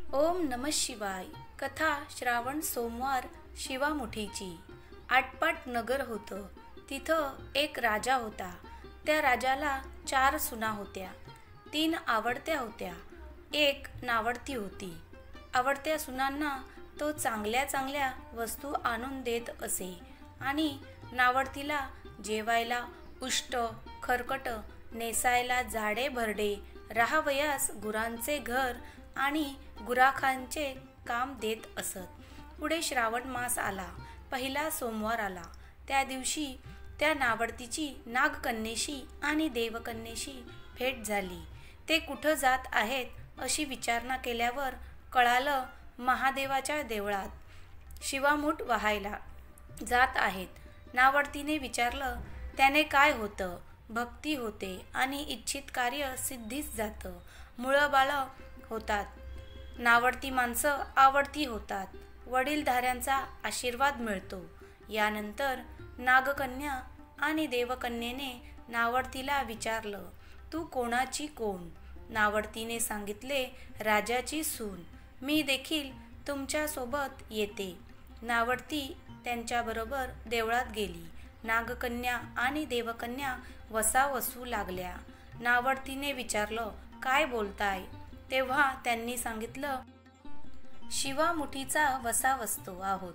ओम नमः शिवाय. कथा श्रावण सोमवार शिवामुठीची. आटपाट नगर होतं. तिथं एक राजा होता. त्या राजाला 4 सुना होत्या. 3 आवडत्या होत्या, एक नावडती होती. आवडत्या सुनांना तो चांगल्या चांगल्या वस्तू आणून देत असे आणि नावडतीला जेवायला उष्ट खरकट, नेसायला जाडे भरडे, राहावयास गुरांचे घर आणि गुराखांचे काम देत असत. पुढे श्रावण मास आला. पहिला सोमवार आला. त्या दिवशी त्या नावडतीची नागकन्येशी आणि देवकन्येशी भेट झाली. ते कुठं जात आहेत अशी विचारणा केल्यावर कळालं, महादेवाच्या देवळात शिवामूठ वाहायला जात आहेत. नावडतीने विचारलं, त्याने काय होतं? भक्ती होते आणि इच्छित कार्य सिद्धीस जातं. मुळं बाळं होतात. नावडती माणसं आवडती होतात. वडीलधाऱ्यांचा आशीर्वाद मिळतो. यानंतर नागकन्या आणि देवकन्येने नावडतीला विचारलं, तू कोणाची कोण? नावडतीने सांगितले, राजाची सून. मी देखील तुमच्यासोबत येते. नावडती त्यांच्याबरोबर देवळात गेली. नागकन्या आणि देवकन्या वसा वसू लागल्या. नावडतीने विचारलं, काय बोलताय? तेव्हा त्यांनी सांगितलं, शिवामुठीचा वसा वसतो आहोत.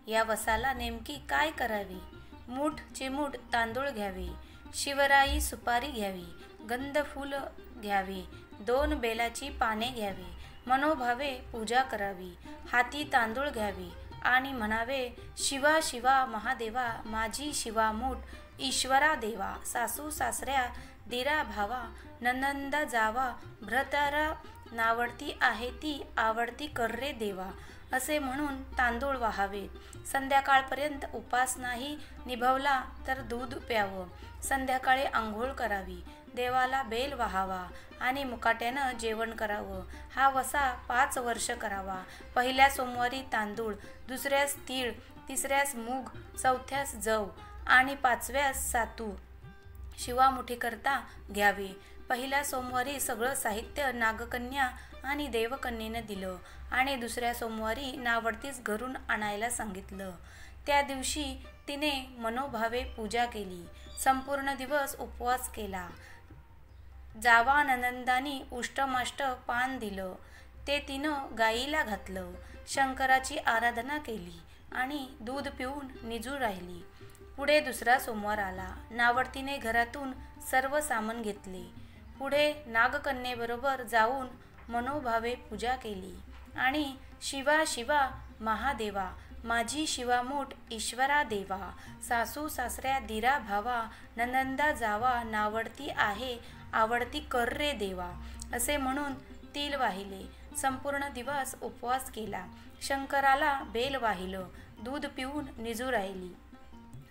या वसाला नेमकी काय करावी? मूठ चिमूठ तांदूळ घ्यावे, शिवराई सुपारी घ्यावी, गंध फूल घ्यावे, 2 बेलाची पाने घ्यावी, मनोभावे पूजा करावी, हाती तांदूळ घ्यावे आणि म्हणावे, शिवा शिवा महादेवा, माझी शिवामूठ ईश्वरा देवा, सासू सासऱ्या दिरा भावा, नंदा जावा, भ्रतारा नावडती आहे ती आवडती कर रे देवा, असे म्हणून तांदूळ वाहावेत. संध्याकाळपर्यंत उपास नाही निभवला तर दूध प्यावं. संध्याकाळी आंघोळ करावी, देवाला बेल वाहावा आणि मुकाट्यानं जेवण करावं. हा वसा 5 वर्ष करावा. पहिल्या सोमवारी तांदूळ, दुसऱ्यास तीळ, तिसऱ्यास मूग, चौथ्यास जव आणि 5व्यास सातू शिवामुठीकरता घ्यावे. पहिल्या सोमवारी सगळं साहित्य नागकन्या आणि देवकन्येनं दिलं आणि दुसऱ्या सोमवारी नावडतीस घरून आणायला सांगितलं. त्या दिवशी तिने मनोभावे पूजा केली. संपूर्ण दिवस उपवास केला. जावा नंदानी उष्टमाष्ट पान दिलं. ते तिनं गाईला घातलं. शंकराची आराधना केली आणि दूध पिऊन निजू राहिली. पुढे दुसरा सोमवार आला. नावडतीने घरातून सर्व सामान घेतले. पुढे नागकन्येबरोबर जाऊन मनोभावे पूजा केली आणि शिवा शिवा महादेवा, माझी शिवामूठ ईश्वरा देवा, सासू सासऱ्या दिरा भावा, नंदा जावा, नावडती आहे आवडती कर रे देवा, असे म्हणून तिल वाहिले. संपूर्ण दिवस उपवास केला. शंकराला बेल वाहिलं. दूध पिऊन निजू राहिली.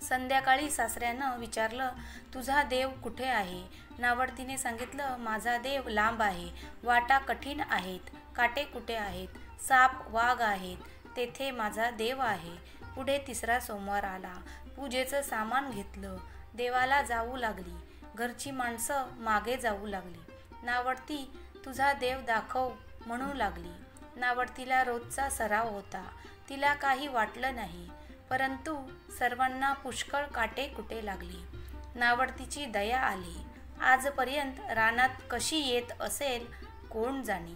संध्याकाळी सासऱ्यानं विचारलं, तुझा देव कुठे आहे? नावडतीने सांगितलं, माझा देव लांब आहे. वाटा कठीण आहेत, काटे कुटे आहेत, साप वाघ आहेत, तेथे माझा देव आहे. पुढे तिसरा सोमवार आला. पूजेचं सामान घेतलं. देवाला जाऊ लागली. घरची माणसं मागे जाऊ लागली. नावडती, तुझा देव दाखव म्हणू लागली. नावडतीला रोजचा सराव होता. तिला काही वाटलं नाही. परंतु सर्वांना पुष्कळ काटे कुटे लागली. नावडतीची दया आली. आजपर्यंत रानात कशी येत असेल कोण जाणे.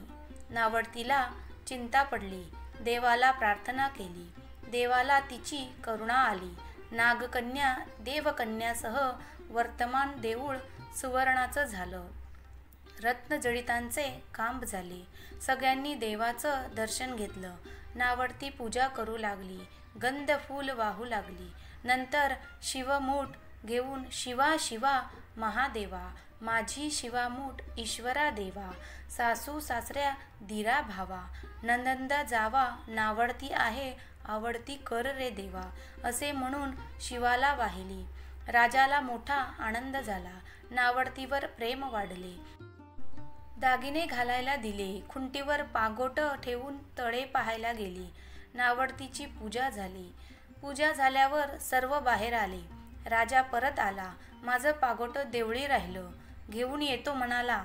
नावडतीला चिंता पडली. देवाला प्रार्थना केली. देवाला तिची करुणा आली. नागकन्या देवकन्यासह वर्तमान देऊळ सुवर्णाचं झालं. रत्नजडितांचे खांब झाले. सगळ्यांनी देवाचं दर्शन घेतलं. नावडती पूजा करू लागली. गंध फूल वाहू लागली. नंतर शिवमूठ घेऊन शिवा शिवा महादेवा, माझी शिवामूठ ईश्वरा देवा, सासू सासऱ्या दिरा भावा, नंदा जावा, नावडती आहे आवडती कर रे देवा, असे म्हणून शिवाला वाहिली. राजाला मोठा आनंद झाला. नावडतीवर प्रेम वाढले. दागिने घालायला दिले. खुंटीवर पागोट ठेवून तळे पाहायला गेली. नावडतीची पूजा झाली. पूजा झाल्यावर सर्व बाहेर आले. राजा परत आला. माझं पागोट देवळी राहिलं, घेऊन येतो म्हणाला.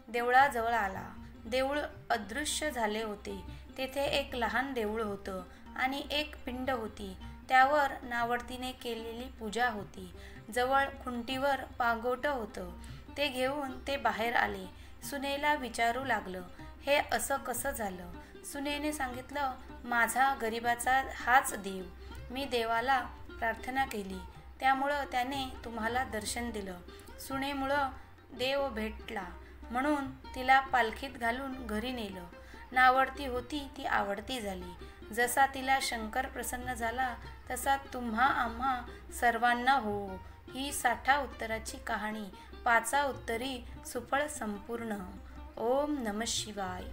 देवळाजवळ आला. देऊळ अदृश्य झाले होते. तेथे एक लहान देऊळ होतं आणि एक पिंड होती. त्यावर नावडतीने केलेली पूजा होती. जवळ खुंटीवर पागोटं होतं. ते घेऊन ते बाहेर आले. सुनेला विचारू लागलं, हे असं कसं झालं? सुनेने सांगितलं, माझा गरिबाचा हाच देव. मी देवाला प्रार्थना केली, त्यामुळं त्याने तुम्हाला दर्शन दिलं. सुनेमुळं देव भेटला म्हणून तिला पालखीत घालून घरी नेलं. नावडती होती ती आवडती झाली. जसा तिला शंकर प्रसन्न झाला तसा तुम्हा आम्हा सर्वांना हो. ही 60 उत्तराची कहाणी 5 उत्तरी सुफळ संपूर्ण. ओम नमः शिवाय.